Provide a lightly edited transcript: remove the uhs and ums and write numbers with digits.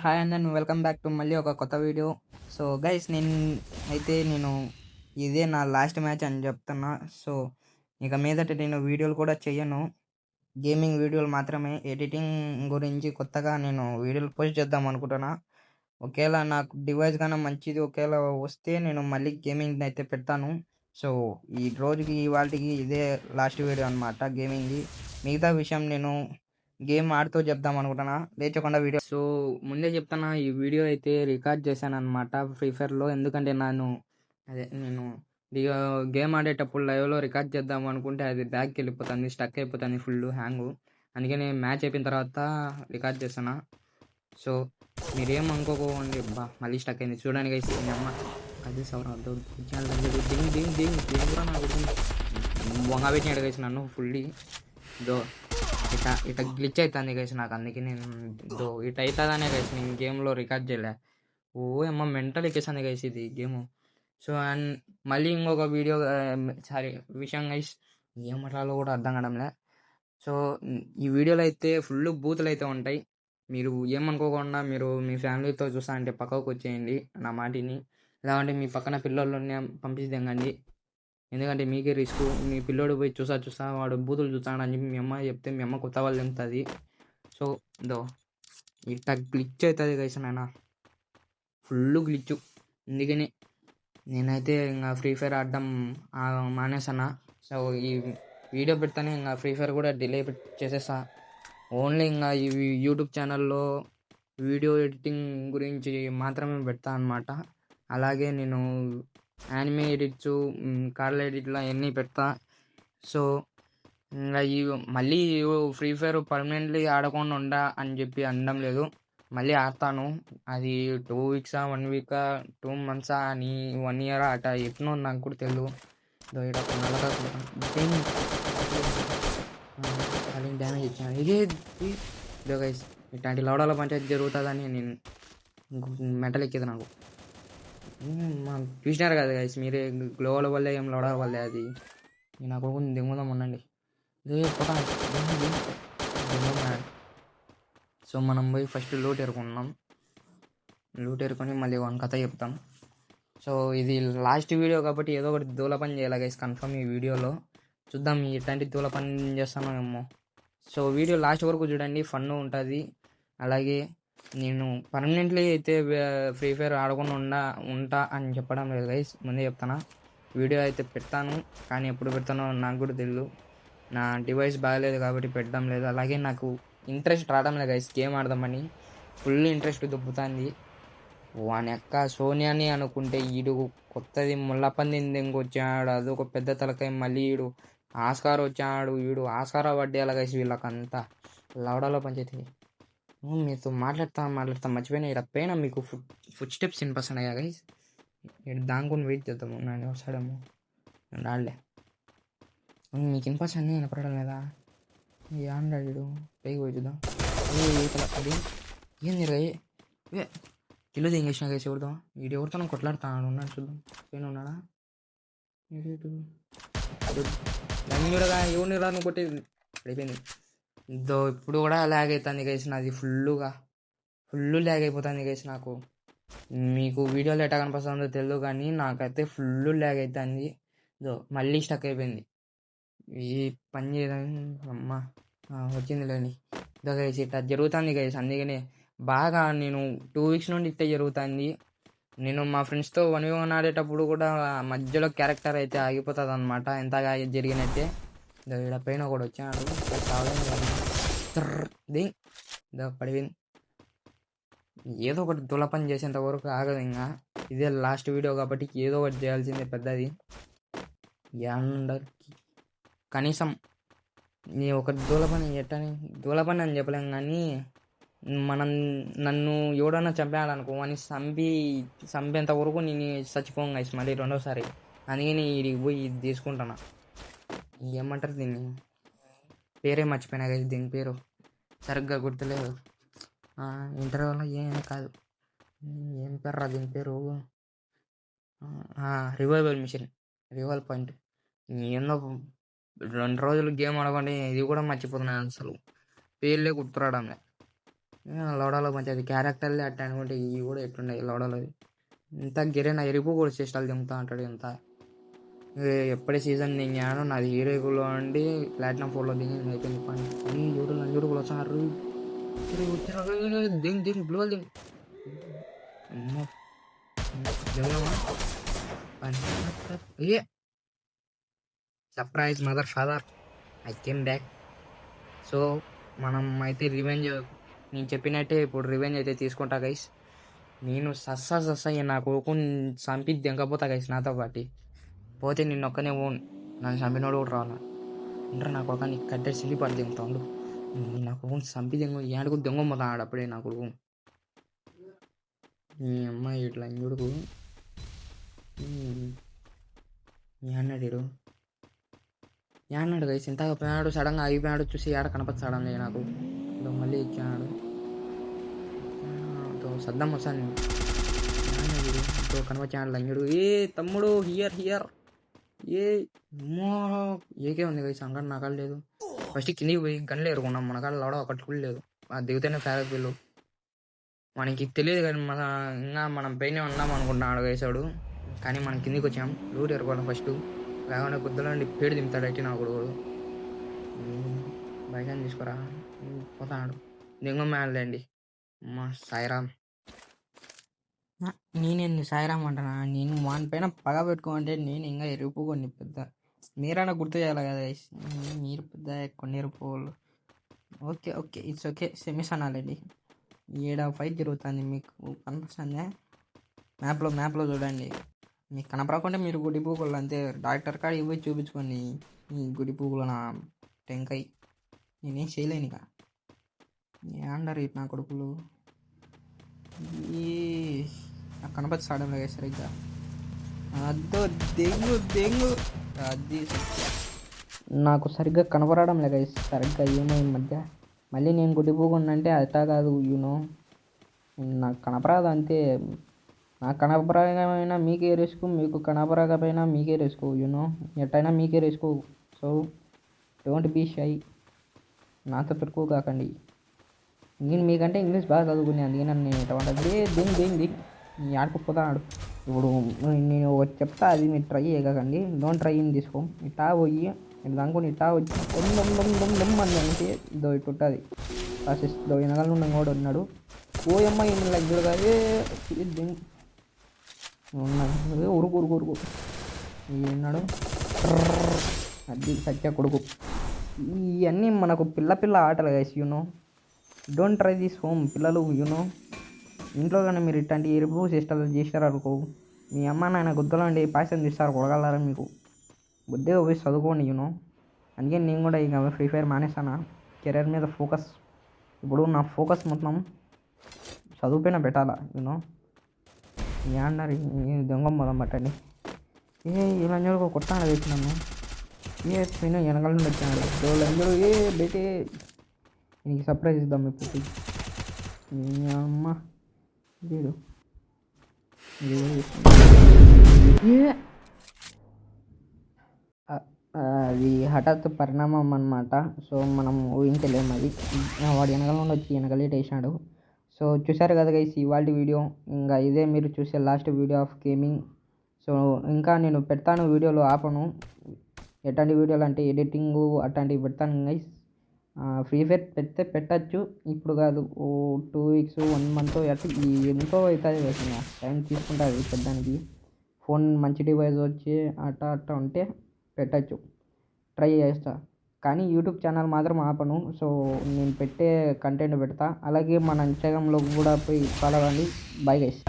Hi and welcome back to మళ్ళీ ఒక కొత్త వీడియో. సో గైస్ నేను ఇదే నా లాస్ట్ మ్యాచ్ అని చెప్తున్నా. సో ఇక మీదట నేను వీడియోలు కూడా చెయ్యను, గేమింగ్ వీడియోలు మాత్రమే. ఎడిటింగ్ గురించి కొత్తగా నేను వీడియోలు పోస్ట్ చేద్దాం అనుకుంటున్నా. ఒకవేళ నాకు డివైస్ కన్నా మంచిది ఒకవేళ వస్తే నేను మళ్ళీ గేమింగ్ అయితే పెడతాను. సో ఈ రోజుకి ఇవాళకి ఇదే లాస్ట్ వీడియో అనమాట గేమింగ్ది. మిగతా విషయం నేను గేమ్ ఆడుతూ చెప్దాం అనుకుంటున్నా, లేచకుండా వీడియో. సో ముందే చెప్తున్నా, ఈ వీడియో అయితే రికార్డ్ చేశాను అనమాట ఫ్రీ ఫైర్లో. ఎందుకంటే నేను గేమ్ ఆడేటప్పుడు లైవ్లో రికార్డ్ చేద్దాం అనుకుంటే అది బ్యాక్కి వెళ్ళిపోతుంది, స్టక్ అయిపోతుంది, ఫుల్ హ్యాంగ్. అందుకని మ్యాచ్ అయిపోయిన తర్వాత రికార్డ్ చేస్తాను. సో మీరేం అనుకోకండి, మళ్ళీ స్టక్ అయింది చూడడానికి అయితే అమ్మ అది వంగ పెట్టినాడు గైస్ నన్ను ఫుల్లీ. దో ఇట గ్లిచ్ అవుతుంది గైస్ నాకు, అందుకే నేను ఇట అవుతుందనే గైస్ నేను గేమ్లో రికార్డ్ చేయలే. ఓ అమ్మ మెంటల్ ఎక్కేసింది గైస్ ఇది గేమ్. సో అండ్ మళ్ళీ ఇంకొక వీడియో విషయం గైస్, ఏం మాట్లాడాలో కూడా అర్థం కావడంలే. సో ఈ వీడియోలో అయితే ఫుల్ బూతులు అయితే ఉంటాయి. మీరు ఏమనుకోకుండా మీరు మీ ఫ్యామిలీతో చూస్తా అంటే పక్కకు వచ్చేయండి నా మాటిని. లేదంటే మీ పక్కన పిల్లల్ని పంపించి తెంగండి, ఎందుకంటే మీకే రిస్క్. మీ పిల్లోడు పోయి చూసా వాడు బూతులు చూస్తాడని చెప్పి మీ అమ్మ చెప్తే మీ అమ్మ కొత్త వాళ్ళు తింటుంది. సో ఇట్ట గ్లిచ్ అవుతుంది గైస్, నాయన ఫుల్ గ్లిచ్చు. అందుకని నేనైతే ఇంకా ఫ్రీ ఫైర్ ఆడడం మానేసాను. సో ఈ వీడియో పెడితేనే ఇంకా ఫ్రీ ఫైర్ కూడా డిలే చేసేసా. ఓన్లీ ఇంకా ఈ యూట్యూబ్ ఛానల్లో వీడియో ఎడిటింగ్ గురించి మాత్రమే పెడతా అనమాట. అలాగే నేను యానిమే ఎడిట్స్, కార్ల ఎడిట్లో అన్నీ పెడతా. సో ఇంకా మళ్ళీ ఫ్రీ ఫైర్ పర్మనెంట్లీ ఆడకుండా ఉండా అని చెప్పి అనడం లేదు, మళ్ళీ ఆడతాను. అది 2 వీక్సా 1 వీకా 2 మంత్సా అని 1 ఇయర్ అట ఎట్నో నాకు కూడా తెలియదు. డ్యామేజ్ ఇచ్చాను ఇదే గైస్. ఇట్లాంటి లవడాల పంచాయతీ జరుగుతుందని నేను మెంటల్ ఎక్కేది నాకు. చూసినారు కదా గైస్ మీరే, గ్లోవల్ వల్లే ఏం లవడాల వల్లే అది. నాకు దిగుదాం ఉండండి. సో మనం పోయి ఫస్ట్ లూట్ ఎరుకున్నాం, లూట్ ఎరుకొని మళ్ళీ వన్ కథ చెప్తాం. సో ఇది లాస్ట్ వీడియో కాబట్టి ఏదో ఒకటి దూల పని చేయాలి గైస్ కన్ఫర్మ్ ఈ వీడియోలో. చూద్దాం ఎట్లాంటి దూల పని చేస్తామేమో. సో వీడియో లాస్ట్ వరకు చూడండి, ఫన్ ఉంటుంది. అలాగే నేను పర్మనెంట్లీ అయితే ఫ్రీ ఫైర్ ఆడకుండా ఉంటా అని చెప్పడం లేదు గైస్, ముందే చెప్తాను. వీడియో అయితే పెడతాను, కానీ ఎప్పుడు పెడతానో నాకు కూడా తెలియదు. నా డివైస్ బాగాలేదు కాబట్టి పెట్టడం లేదు. అలాగే నాకు ఇంట్రెస్ట్ రావడం లేదు గైస్ గేమ్ ఆడదామని. ఫుల్ ఇంట్రెస్ట్ దుబ్బుతుంది. వాని అక్క సోనియాని అనుకుంటే ఈడు కొత్తది ముళ్ళపంది ఇంకొచ్చాడు, అదొక పెద్ద తలకాయ. మళ్ళీ ఈడు ఆస్కార్ వచ్చాడు, ఈడు ఆస్కార్ పడ్డేలా గైస్ వీళ్ళకంతా లవడాలో పంచాయతీ. మీతో మాట్లాడతా మర్చిపోయినా ఇక్కడ పైన మీకు ఫుడ్ స్టెప్స్ వినిపిస్తున్నాయా గైస్? దానికొని వెయిట్ చేద్దాము, నేను వస్తాడేమో రాలే. మీకు వినిపిస్తాను వినపడడం లేదా? ఏండాడు పైకి పోయి చూద్దాం. అది ఏంది రా కిలో ఇంగ్లీష్ గైస్ ఎవరిదాం, వీడు ఎవరితో కొట్లాడుతాడు ఉన్నాడు చూద్దాం. పైన ఉన్నాడా చూడగా ఎవరిని రాను కొట్టి అయిపోయింది. ఇప్పుడు కూడా ల్యాగ్ అవుతుంది గైస్ నాది, ఫుల్ ల్యాగ్ అయిపోతుంది గైస్ నాకు. మీకు వీడియోలో ఎట్లా కనిపిస్తుందో తెలియదు కానీ నాకైతే ఫుల్ ల్యాగ్ అవుతుంది. మళ్ళీ స్టక్ అయిపోయింది. ఈ పని చేయడం అమ్మ వచ్చింది లేండి. గైస్ ఇట్లా జరుగుతుంది గైస్, అందుకనే బాగా నేను 2 వీక్స్ నుండి ఇట్లా జరుగుతుంది. నేను మా ఫ్రెండ్స్తో 1v1 ఆడేటప్పుడు కూడా మధ్యలో క్యారెక్టర్ అయితే ఆగిపోతుంది అనమాట, ఎంతగా జరిగినట్టే. ఇక్కడ పైన కూడా వచ్చాడు పడిపోయింది. ఏదో ఒకటి దులపని చేసేంత వరకు ఆగదు. ఇంకా ఇదే లాస్ట్ వీడియో కాబట్టి ఏదో ఒకటి చేయాల్సిందే పెద్దది. కనీసం నీ ఒక దూలపని అని చెప్పలేం కానీ నన్ను ఎవడన్నా చంపేయాలనుకో అని చంపేంత వరకు నేను చచ్చిపోను గైస్ మళ్ళీ రెండోసారి. అందుకని ఇది పోయి ఇది తీసుకుంటున్నా. ఏమంటారు దీన్ని, పేరే మర్చిపోయినా గైస్, దీని పేరు సరిగ్గా గుర్తులేదు. ఇంటర్వ్యూలో ఏమైనా కాదు, ఏం పేర్రా దీని పేరు, రివైవల్ మిషన్, రివైవల్ పాయింట్. ఏందో 2 రోజులు గేమ్ ఆడకుండా ఇది కూడా మర్చిపోతున్నాను, అసలు పేర్లే గుర్తురావడంలే. లౌడాలో మంచి అది క్యారెక్టర్లే అట్ట అనుకుంటే ఇవి కూడా ఎట్లున్నాయి లౌడాలో ఇంత గిరైన ఎరుపు కూడా చేష్టాలు దింపుతా అంటాడు ఇంత ఎప్పుడే సీజన్ దిగాను నాది హీరోలో అండి ప్లాటినం 4లో దిగింది అయిపోయింది పని ఈ చూడు నంజుడు కూడా వచ్చారు దింగ్ దింగ్ బ్లూ దింగ్ అమ్మో దిగమా a surprise mother father I came back so మనం అయితే రివెంజ్ నేను చెప్పినట్టే ఇప్పుడు రివెంజ్ అయితే తీసుకుంటా గైస్ నేను సస్సా నా కొడుకుని చంపి దింకపోతా గైస్ నాతో పాటి పోతే నిన్న ఒక్కనే ఓన్ నన్ను చంపినోడు కూడా రాను అంటే నా కొడుకు నీకు కట్టె సిల్లి పడి దింగుతాడు నా కొడుకుని చంపి దింగ ఏడుకు దొంగమ్మతాడు అప్పుడే నా కొడుకు మీ అమ్మాయి ఇట్లా ఇంకొడుకు ఏన్నాడు ఏన్నాడు గైస్ ఇంతగా పోయాడు సడన్గా అయిపోయాడు చూసి ఏడ కనపచ్చాడలే నాకు మళ్ళీ ఇచ్చాడు సద్దం వస్తాను కనపచ్చాడు లంగుడు ఏ తమ్ముడు హియర్ హియర్ ఏ ఏకే ఉంది గైస్ అంగడి నాకాడ లేదు ఫస్ట్ కిందికి పోయి గన్లు ఎరుకున్నాం మన కాడ లోడ ఒకటి కూడా లేదు దిగుతేనే ఫేరక్ వీళ్ళు మనకి తెలియదు కానీ ఇంకా మనం పైన ఉన్నాం అనుకుంటున్నాడు వేసాడు కానీ మనం కిందికి వచ్చాం లూరు ఎరుకోవాలి ఫస్ట్ లేకుండా గుద్దలండి పేడు దింపుతాడు అయితే నా కొడుకు బయట తీసుకురా పోతాడు దింగ మేడండి అమ్మా సాయిరామ్ నేనేంది సాయిరామ్ అంటున్నా నేను వాని పైన పగ పెట్టుకోమంటే నేను ఇంకా ఎరిగిపోకండి పెద్ద మీరైనా గుర్తు చేయాలి కదా మీరు పెద్ద కొన్ని ఎరుపుకోవాలి okay okay it's okay semis అనాలండి ఈడ ఫైట్ జరుగుతుంది మీకు కనిపిస్తుంది మ్యాప్లో చూడండి మీకు కనపడకుండా మీరు గుడి పూకులు అంతే డాక్టర్ కాడ ఇవ్వి చూపించుకోండి ఈ గుడి పూకులు నా టెంకాయ నేనేం చేయలేను ఇక ఏమంటారు ఇటు నా కొడుకులు ఈ నాకు కనపచ్చాడం లేదు సరిగ్గా అద్దో దెంగు అది నాకు సరిగ్గా కనపడడం లేదు సరిగ్గా ఏమో ఈ మధ్య మళ్ళీ నేను గుడ్డిపోకుండా అట్టా కాదు యూనో నాకు కనపరాదు అంతే నాకు కనపరకపోయినా మీకే రిస్క్ మీకు కనపరకపోయినా మీకే రిస్క్ యూనో ఎట్టయినా మీకే risk so don't be shy నాతో పెట్టుకో కాకండి నేను మీకంటే ఇంగ్లీష్ బాగా చదువుకునే అందుకే నన్ను నేను ఎటువంటి దింగ్ ఆడుకుపోతాడు ఇప్పుడు నేను చెప్తా అది మీరు ట్రై చేయకండి డోంట్ ట్రై ఇన్ తీసుకో ఇట్టా పోయి ఇటు దానికి ఇట్టా వచ్చి దమ్ అని అంటే ఇదో ఇటు ఉంటుంది ప్రాసెస్ దో వెనకాల నుండి కూడా ఉన్నాడు ఓయమ్మ ఇలా ఇద్దరుగా ఉన్నాడు ఉరుకు ఉన్నాడు అది సత్య కొడుకు ఇవన్నీ మనకు పిల్ల ఆటలు guys you know don't try this home పిల్లలు యూనో ఇంట్లో కానీ మీరు ఇట్లాంటి ఎరుపు చేస్తారు అనుకో మీ అమ్మ నాయన గుద్దలండి పాయసం తీస్తారు కొడగలరా మీకు బుద్ధిగా పోయి చదువుకోండి యూనో అందుకే నేను కూడా ఇక ఫ్రీ ఫైర్ మానేస్తాను కెరీర్ మీద ఫోకస్ ఇప్పుడు నా ఫోకస్ మొత్తం చదువుపైన పెట్టాలా యూనో ఏమన్నారు దొంగ మొదం పట్టండి ఇలా కొట్టాను వేసినాను పోయినా వెనకాల నుండి వచ్చాడు లంజడు బయటే నీకు సర్ప్రైజ్ ఇద్దాం ఇప్పుడు అమ్మ వీడు అది హఠాత్ పరిణామం అన్నమాట సో మనం ఊహించలేము అది వాడు వెనకాల నుండి వచ్చి వెనకలేట్ వేసాడు సో చూసారు కదా గైస్ ఇవాళ వీడియో ఇంకా ఇదే మీరు చూసే last video of gaming so ఇంకా నేను పెడతాను వీడియోలు ఆపను ఎట్లాంటి వీడియోలు అంటే ఎడిటింగ్ అట్లాంటివి పెడతాను గైస్ ఫ్రీ ఫైర్ పెడితే పెట్టచ్చు ఇప్పుడు కాదు 2 వీక్స్ 1 మంత్ అట్లా ఎంతో అవుతుంది వేసిన టైం తీసుకుంటుంది పెద్దానికి ఫోన్ మంచి డివైస్ వచ్చి అట్లా ఉంటే పెట్టచ్చు ట్రై చేస్తా కానీ యూట్యూబ్ ఛానల్ మాత్రం ఆపను సో నేను పెట్టే కంటెంట్ పెడతా అలాగే మన ఇన్స్టాగ్రామ్లో కూడా పోయి ఫాలో అవ్వండి బై గైస్